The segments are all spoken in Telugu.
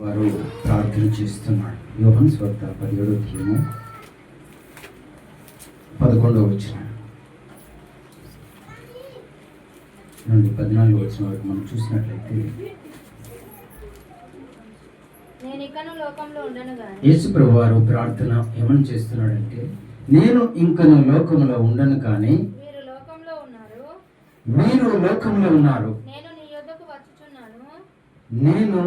వారు ప్రార్థన చేస్తున్నారు. యోహాను సువార్త 17వ అధ్యాయము 11వ వచనం నుండి 14వ వచనం వరకు మనం చూసినట్లయితే, యేసు ప్రభువు వారు ప్రార్థన ఏమని చేస్తున్నాడంటే, నేను ఇంకను లోకంలో ఉండను కానీ మీరు లోకంలో ఉన్నారు, నేను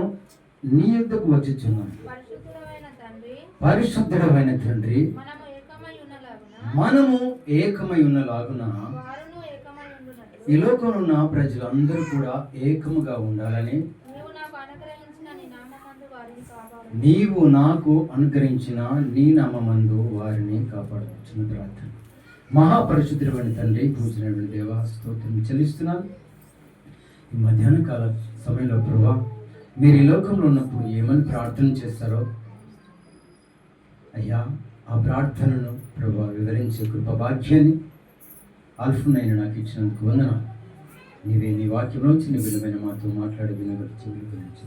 నీ యొద్దకు వచ్చుచున్నాను. పరిశుద్ధుడైన తండ్రి, మనము ఏకమై ఉన్నలాగున ఈ లోకంలో ఉన్న ప్రజలందరూ కూడా ఏకముగా ఉండాలని నీవు నాకు అనుగ్రహించిన నీ నామమందు వారిని కాపాడుచున్న ప్రార్థన. మహాపరిశుద్ధుడైన తండ్రి, పూజనైన దేవా, స్తోత్రం చెల్లిస్తున్నాను. ఈ మధ్యాహ్న కాల సమయంలో ప్రభువా, మీరు ఈ లోకంలో ఉన్నప్పుడు ఏమని ప్రార్థన చేస్తారో అయ్యా, ఆ ప్రార్థనను ప్రభువా వివరించే కృప భాగ్యాన్ని అల్ఫునైన నాకు ఇచ్చినందుకు వందనాలు. నీవే నీ వాక్యంలోంచి నీ విలువైన మాతో మాట్లాడే వినగలి చెవులు గురించి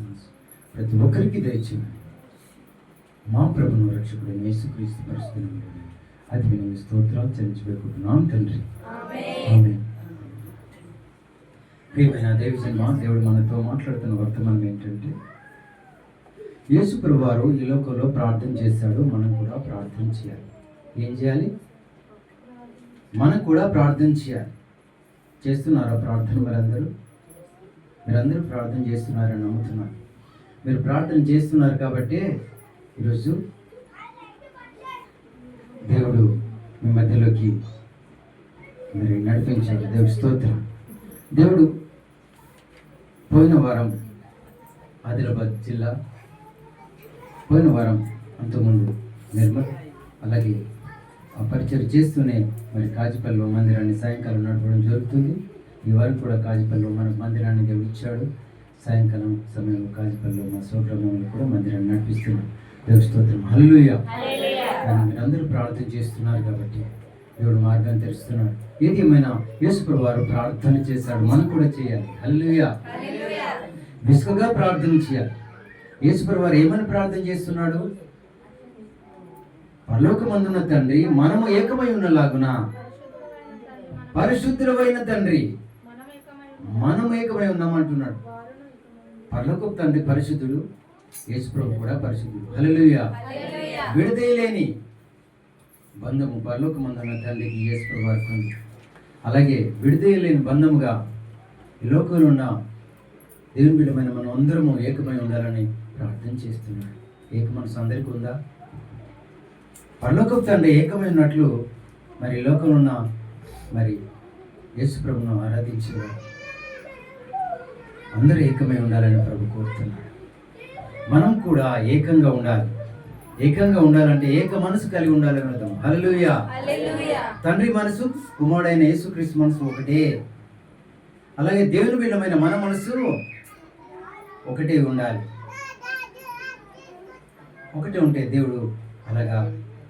ప్రతి ఒక్కరికి దయచేయండి. మా ప్రభును రక్షకుడు యేసుక్రీస్తు పరిస్థితులు అది విని స్తోత్రాలు చెల్లించబెట్టుకుంటున్నాం తండ్రి. ఆమేన్. ప్రియమైన దేవజన్మ, దేవుడు మనతో మాట్లాడుతున్న వర్తమానం ఏంటంటే, యేసు ప్రభువు వారు ఈ లోకంలో ప్రార్థన చేశాడు. మనం కూడా ప్రార్థన చేయాలి. ఏం చేయాలి? మనం కూడా ప్రార్థన చేయాలి. చేస్తున్నారా ప్రార్థన? మీరందరూ ప్రార్థన చేస్తున్నారని నమ్ముతున్నారు. మీరు ప్రార్థన చేస్తున్నారు కాబట్టి ఈరోజు దేవుడు మీ మధ్యలోకి మీరు నడిపించాడు. దేవుడి స్తోత్రం. దేవుడు పోయిన వారం ఆదిలాబాద్ జిల్లా, పోయిన వారం అంతకుముందు నిర్మల్, అలాగే ఆ పరిచయం చేస్తూనే మరి కాజిపల్లిలో మందిరాన్ని సాయంకాలం నడపడం జరుగుతుంది. ఈ వారం కూడా కాజిపల్లిలో మన మందిరాన్ని దేవుడు ఇచ్చాడు. సాయంకాలం సమయంలో కాజిపల్లిలో మా సోదరులు కూడా మందిరాన్ని నడిపిస్తున్నాం. దేవుడి స్తోత్రం. హల్లెలూయా. మీరందరూ ప్రార్థన చేస్తున్నారు కాబట్టి దేవుడు మార్గాన్ని తెరుస్తున్నాడు. ఏది ఏమైనా యేసు ప్రభువు వారు ప్రార్థన చేశాడు, మనం కూడా చేయాలి. హల్లెలూయా. విసుగుగా ప్రార్థన చేయాలి. యేసు ప్రభువు వారు ఏమని ప్రార్థన చేస్తున్నాడు? పరలోకమందున్న తండ్రి, మనము ఏకమై ఉన్నలాగున, పరిశుద్ధుడైన తండ్రి, మనం ఏకమై ఉన్నామంటున్నాడు. పరలోకపు తండ్రి పరిశుద్ధుడు, యేసు ప్రభువు కూడా పరిశుద్ధుడు. హల్లెలూయా. విడదీయలేని బంధము పరలోకమందున్న తండ్రికి యేసు ప్రభువు వారికి ఉంది. అలాగే విడదీయలేని బంధముగా ఈ లోకంలో ఉన్న దేవుని బిడ్డమైన మనం అందరము ఏకమై ఉండాలని ప్రార్థన చేస్తున్నాడు. ఏక మనసు అందరికీ ఉందా? పరలోకపు తండ్రి ఏకమై ఉన్నట్లు మరి ఈ లోకంలో ఉన్న మరి యేసు ప్రభువును ఆరాధించేవారు అందరూ ఏకమై ఉండాలని ప్రభు కోరుతున్నాడు. మనం కూడా ఏకంగా ఉండాలి. ఏకంగా ఉండాలంటే ఏక మనసు కలిగి ఉండాలని అర్థం. హల్లెలూయా. తండ్రి మనసు, కుమారుడైన యేసుక్రీస్తు మనసు ఒకటే. అలాగే దేవుని బిడ్డమైన మన మనసు ఒకటే ఉండాలి. ఒకటే ఉంటే దేవుడు అలాగా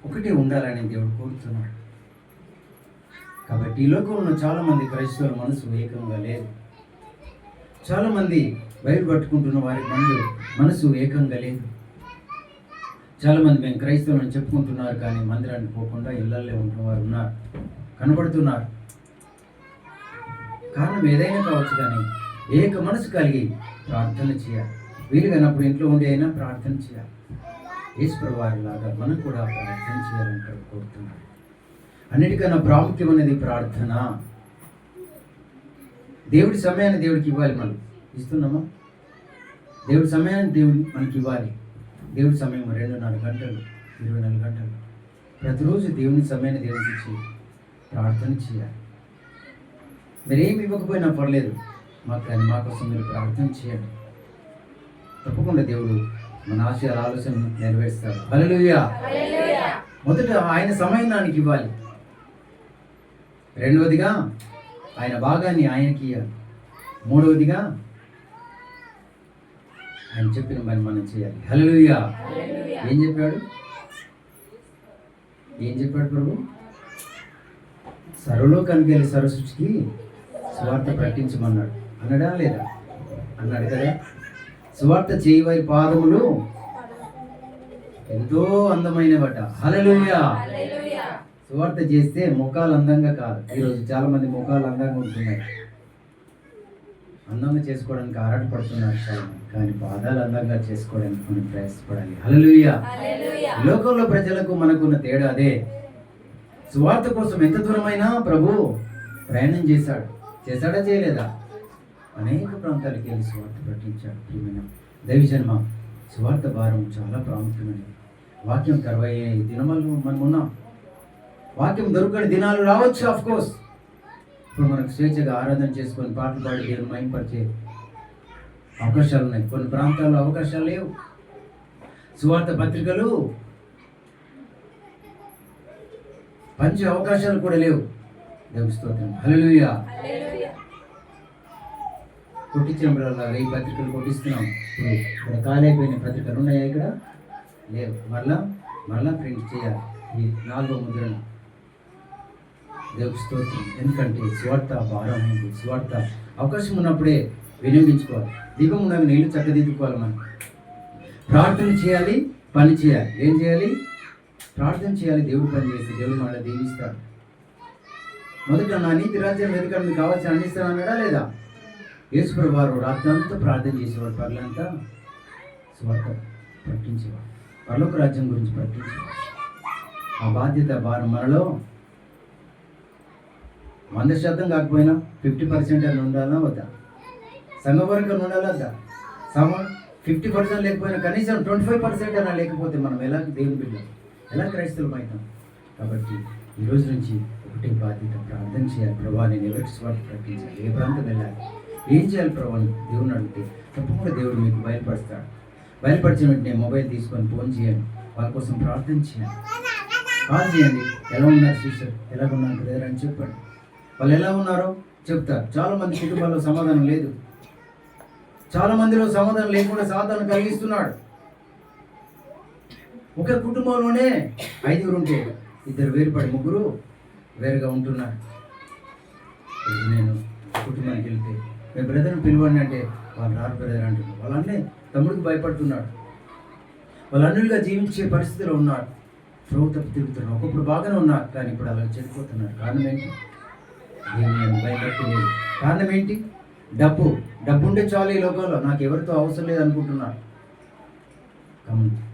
ఒకటే ఉండాలని దేవుడు కోరుతున్నాడు. కాబట్టి ఈ లోకంలో ఉన్న చాలా మంది క్రైస్తవుల మనసు ఏకంగా లేదు. చాలా మంది బయట పట్టుకుంటున్న వారి మనసు ఏకంగా లేదు. చాలా మంది మేము క్రైస్తవులను చెప్పుకుంటున్నారు కానీ మందిరానికి పోకుండా ఇళ్లల్లో ఉంటున్న వారు ఉన్నారు, కనబడుతున్నారు. కారణం ఏదైనా కావచ్చు కానీ ఏక మనసు కలిగి ప్రార్థన చేయాలి. వీలుగానప్పుడు ఇంట్లో ఉండి అయినా ప్రార్థన చేయాలి. యేసు ప్రభువు వారి లాగా మనం కూడా ప్రార్థన చేయాలని కోరుతున్నాడు. అన్నిటికన్నా ప్రాముఖ్యమైనది ప్రార్థన. దేవుడి సమయాన్ని దేవుడికి ఇవ్వాలి. మనం ఇస్తున్నామా? దేవుడి సమయాన్ని దేవుడు మనకి ఇవ్వాలి. దేవుడి సమయం 2.5 గంటలు, 24 గంటలు ప్రతిరోజు దేవుని సమయాన్ని దేవుడికి ఇచ్చి ప్రార్థన చేయాలి. మీరేమి ఇవ్వకపోయినా పర్లేదు, మా కోసం మీరు ప్రార్థన చేయండి. తప్పకుండా దేవుడు మన ఆశయాల ఆలోచన నెరవేరుస్తాడు. హల్లెలూయా. మొదట ఆయన సమయానికి ఇవ్వాలి. రెండవదిగా ఆయన భాగాన్ని ఆయనకి ఇవ్వాలి. మూడవదిగా ఆయన చెప్పిన పని మనం చేయాలి. హల్లెలూయా. ఏం చెప్పాడు ప్రభు? సర్వలోకానికి వెళ్ళి సర్వసృష్టికి స్వార్థ ప్రకటించమన్నాడు. అన్నాడా లేదా? అన్నాడు కదా. సువార్త చేయవారి పాదములు ఎంతో అందమైనవట. హల్లెలూయా. సువార్త చేస్తే ముఖాలు అందంగా కాదు. ఈరోజు చాలా మంది ముఖాలు అందంగా ఉంటున్నాయి, అందంగా చేసుకోవడానికి ఆరాటపడుతున్నారు చాలా మంది. కానీ పాదాలు అందంగా చేసుకోవడానికి మనం ప్రయాసపడాలి. హల్లెలూయా. లోకంలో ప్రజలకు మనకున్న తేడా అదే. సువార్త కోసం ఎంత దూరమైనా ప్రభు ప్రయాణం చేశాడా చేయలేదా? అనేక ప్రాంతాలకు వెళ్ళి సువార్త ప్రకటించాడు. ప్రియమైన దైవజన్మ, సువార్త భారం చాలా ప్రాముఖ్యమైనది. వాక్యం కరువయ్యే దినములు మనం ఉన్నాం. వాక్యం దొరకని దినాలు రావచ్చు. ఆఫ్ కోర్స్ ఇప్పుడు మనకు స్వేచ్ఛగా ఆరాధన చేసుకొని పాటలు పాడి దేవుని మహిమపరిచే అవకాశాలు ఉన్నాయి. కొన్ని ప్రాంతాల్లో అవకాశాలు లేవు. సువార్త పత్రికలు పంచే అవకాశాలు కూడా లేవు. దేవుని స్తోత్రం. హల్లెలూయా. కొట్టించినప్పుడల్లా 1000 పత్రికలు కొట్టిస్తున్నాం. ఇక్కడ ఖాళీ పత్రికలు ఉన్నాయా? ఇక్కడ లేవు. మరలా ప్రింట్ చేయాలి ఈ 4వ ముద్రను. దేవుని స్తోత్రం. ఎందుకంటే స్వార్థ భారమైంది. స్వార్థ అవకాశం ఉన్నప్పుడే వినియోగించుకోవాలి. దీపం ఉన్న నీళ్లు చక్కదిద్దుకోవాలి. మనం ప్రార్థన చేయాలి, పని చేయాలి. ఏం చేయాలి? ప్రార్థన చేయాలి. దేవుడు పని చేసి దేవుడు మళ్ళీ దీవిస్తాడు. మొదట నా నీతి రాజ్యం వెతకండి, మీకు కావాల్సిన అందిస్తాను అన్నాడా లేదా? యేసుప్రభువు వారు రాత్రంతా ప్రార్థన చేసేవాడు. పగలంతా స్వార్థ ప్రకటించేవాడు. పరలోక రాజ్యం గురించి ప్రకటించేవాడు. ఆ బాధ్యత భారం మనలో 100% కాకపోయినా 50% అని ఉండాలా వద్దా? సంఘ వర్గం ఉండాలా వద్దా? 50% లేకపోయినా కనీసం 25% అయినా లేకపోతే మనం ఎలా దేవుని బిడ్డ, ఎలా క్రైస్తవులం అవుతాం? కాబట్టి ఈ రోజు నుంచి ఒకటే బాధ్యత, ప్రార్థన చేయాలి. ప్రభా, నేను ఎవరికి స్వార్థ ప్రకటించాలి, ఏ ప్రాంతం వెళ్ళాలి, ఏం చేయాలి ప్రభా అని దేవుని అడిగితే తప్పకుండా దేవుడు మీకు బయలుపరుస్తాడు. బయలుపరిచిన వెంటనే మొబైల్ తీసుకొని ఫోన్ చేయండి, వాళ్ళ కోసం ప్రార్థన చేయండి, కాల్ చేయండి. ఎలా ఉన్నారు సిస్టర్, ఎలా ఉన్నారు బ్రదర్ అని చెప్పండి. వాళ్ళు ఎలా ఉన్నారో చెప్తారు. చాలా మంది కుటుంబాల్లో సమాధానం లేదు. చాలా మందిలో సమాధానం లేకుండా సాధారణ కలిగిస్తున్నాడు. ఒక కుటుంబంలోనే 5 ఉంటే 2 వేరుపడి 3 వేరుగా ఉంటున్నారు. నేను కుటుంబానికి వెళ్తే మీ బ్రదర్ని పిలవండి అంటే వాళ్ళు రారు బ్రదర్ అంటున్నారు. వాళ్ళ అన్నే తమ్ముడికి భయపడుతున్నాడు. వాళ్ళ అన్నులుగా జీవించే పరిస్థితిలో ఉన్నారు. ప్రభు తప్పు తిరుగుతున్నారు. ఒకప్పుడు బాగానే ఉన్నారు, కానీ ఇప్పుడు అలా చెడిపోతున్నారు. కారణం ఏంటి? దేవుని భయపట్టి లేదు. కారణం ఏంటి? డబ్బు ఉంటే చాలు ఈ లోకంలో, నాకు ఎవరితో అవసరం లేదు అనుకుంటున్నారు.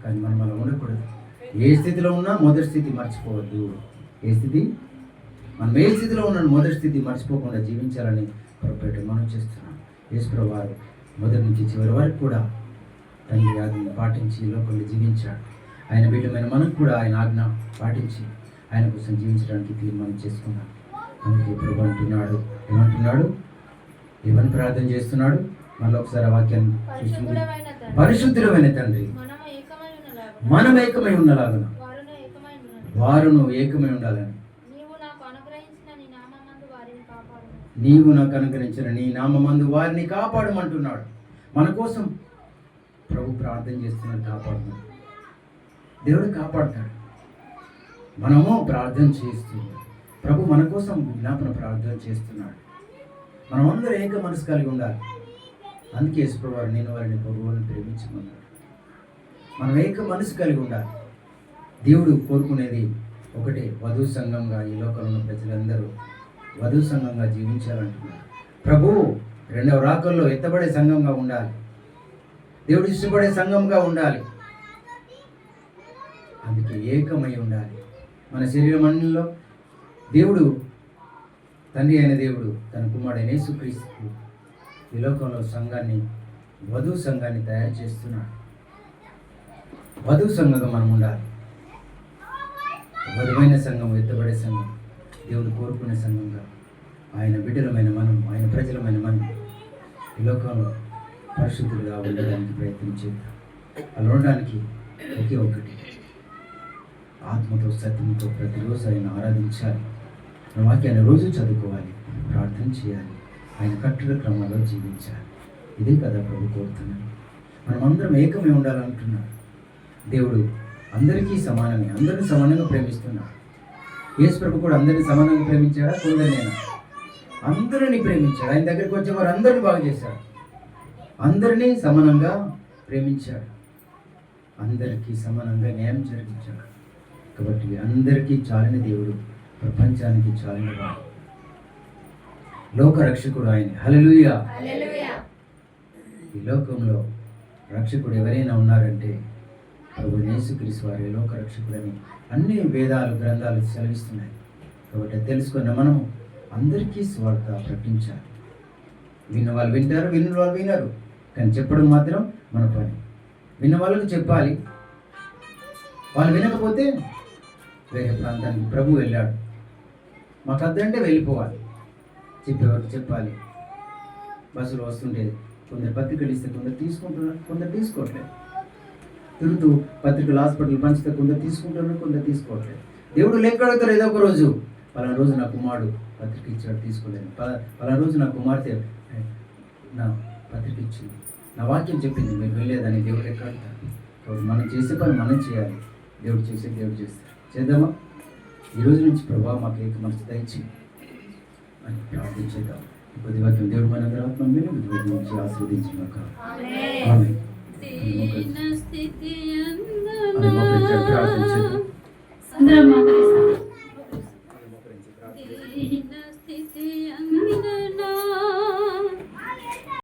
కానీ మనం అలా ఉండకూడదు. ఏ స్థితిలో ఉన్నా మొదటి స్థితి మర్చిపోవద్దు. మనం ఏ స్థితిలో ఉన్నాను మొదటి స్థితి మర్చిపోకుండా జీవించాలని పొరపాటు మనం చేస్తున్నాం. యేసుప్రభువు వారు మొదటి నుంచి చివరి వరకు కూడా తండ్రి ఆజ్ఞను పాటించి ఈ లోకంలో జీవించాడు. ఆయన బిడ్డమైన మనం కూడా ఆయన ఆజ్ఞ పాటించి ఆయన కోసం జీవించడానికి తీర్మానం చేసుకున్నాం. అందుకే ప్రభు అంటున్నాడు, ఏమని ప్రార్థన చేస్తున్నాడు? మళ్ళీ ఒకసారి వాక్యాన్ని చూస్తుంది. పరిశుద్ధుడమైన తండ్రి, మనం ఏకమై ఉన్నలాగా వారును ఏకమై ఉండాలని నీవు నాకు అనుగ్రహించిన నీ నామమందు వారిని కాపాడమంటున్నాడు. మన కోసం ప్రభు ప్రార్థన చేస్తున్నాడు, కాపాడుతున్నాడు. దేవుడు కాపాడుతాడు. మనము ప్రార్థన చేస్తున్నాం. ప్రభు మన కోసం విజ్ఞాపన ప్రార్థన చేస్తున్నాడు. మనమందరూ ఏక మనసు కలిగి ఉండాలి. అందుకే యేసుప్రభువు వారు నేను వారిని ప్రభువుని ప్రేమించమన్నాడు. మనం ఏక మనసు కలిగి ఉండాలి. దేవుడు కోరుకునేది ఒకటే, వధువు సంఘంగా ఈ లోకంలో ఉన్న ప్రజలందరూ వధువు సంఘంగా జీవించాలంటున్నారు. ప్రభువు 2వ రాకల్లో ఎత్తబడే సంఘంగా ఉండాలి. దేవుడు ఇష్టపడే సంఘంగా ఉండాలి. అందుకే ఏకమై ఉండాలి. మన శరీరమంలో దేవుడు, తండ్రి అయిన దేవుడు తన కుమారుడైన యేసుక్రీస్తు ఈ లోకంలో సంఘాన్ని, వధువు సంఘాన్ని తయారు చేస్తున్నాడు. వధువు సంఘంగా మనం ఉండాలి. వధువైన సంఘం, ఎత్తబడే సంఘం, దేవుడు కోరుకునే సంఘంగా ఆయన బిడ్డలమైన మనం, ఆయన ప్రజలమైన మనం ఈ లోకంలో పరిశుద్ధులుగా ఉండడానికి ప్రయత్నం చేద్దాం. అలా ఉండడానికి ఒకే ఒకటి, ఆత్మతో సత్యంతో ప్రతిరోజు ఆయన ఆరాధించాలి. వాక్యాన్ని రోజు చదువుకోవాలి, ప్రార్థన చేయాలి, ఆయన కట్టడ క్రమంలో జీవించాలి. ఇదే కదా ప్రభు కోరుతున్నాడు. మనం అందరం ఏకమై ఉండాలంటున్నాడు. దేవుడు అందరికీ సమానమే, అందరినీ సమానంగా ప్రేమిస్తున్నాడు. యేసు ప్రభు కూడా అందరినీ సమానంగా ప్రేమించాడా? కొందరినైనా అందరినీ ప్రేమించాడు. ఆయన దగ్గరికి వచ్చే వారు అందరినీ బాగు చేశాడు. అందరినీ సమానంగా ప్రేమించాడు, అందరికీ సమానంగా న్యాయం జరిగించాడు. కాబట్టి అందరికీ చాలిన దేవుడు, ప్రపంచానికి చాలిన వాడు, లోక రక్షకుడు ఆయన. హల్లెలూయా. ఈ లోకంలో రక్షకుడు ఎవరైనా ఉన్నారంటే ప్రభు యేసుక్రీస్తు వారి లోక రక్షకుడని అన్ని వేదాలు గ్రంథాలు సెలవిస్తున్నాయి. కాబట్టి తెలుసుకున్న మనం అందరికీ స్వార్థ ప్రకటించాలి. విన్న వాళ్ళు వింటారు, విన్న వాళ్ళు వినరు, కానీ చెప్పడం మాత్రం మన పని. విన్న వాళ్ళకు చెప్పాలి, వాళ్ళు వినకపోతే వేరే ప్రాంతానికి ప్రభు వెళ్ళాడు, మాకు అద్దంటే వెళ్ళిపోవాలి, చెప్పేవారికి చెప్పాలి. బస్సులో వస్తుంటే కొందరు పత్రికలు ఇస్తే కొందరు తీసుకుంటున్నారు, కొందరు తీసుకోవట్లేదు. తిరుగుతూ పత్రికలు హాస్పిటల్ పంచితే కొందరు తీసుకుంటున్నారు, కొందరు తీసుకోవట్లేదు. దేవుడు లెక్క అడుగుతారు ఏదో ఒక రోజు, పలానా రోజు నా కుమారుడు పత్రిక ఇచ్చాడు తీసుకోలేదు, పలానా రోజు నా కుమార్తె నా పత్రిక ఇచ్చింది, నా వాక్యం చెప్పింది, మీరు వెళ్ళలేదని దేవుడు లెక్క అడుగుతారు. కాబట్టి మనం చేసే పని మనం చేయాలి, దేవుడు చేసే దేవుడు చేస్తారు. చేద్దామా? ఈరోజు నుంచి ప్రభావ మాకు ఏక మనసు దయచి అని ప్రార్థించేద్దాం. కొద్ది వాక్యం దేవుడు మన ఆత్మ నుంచి ఆశీర్వదించినాక ప్రార్థించేద్దాం.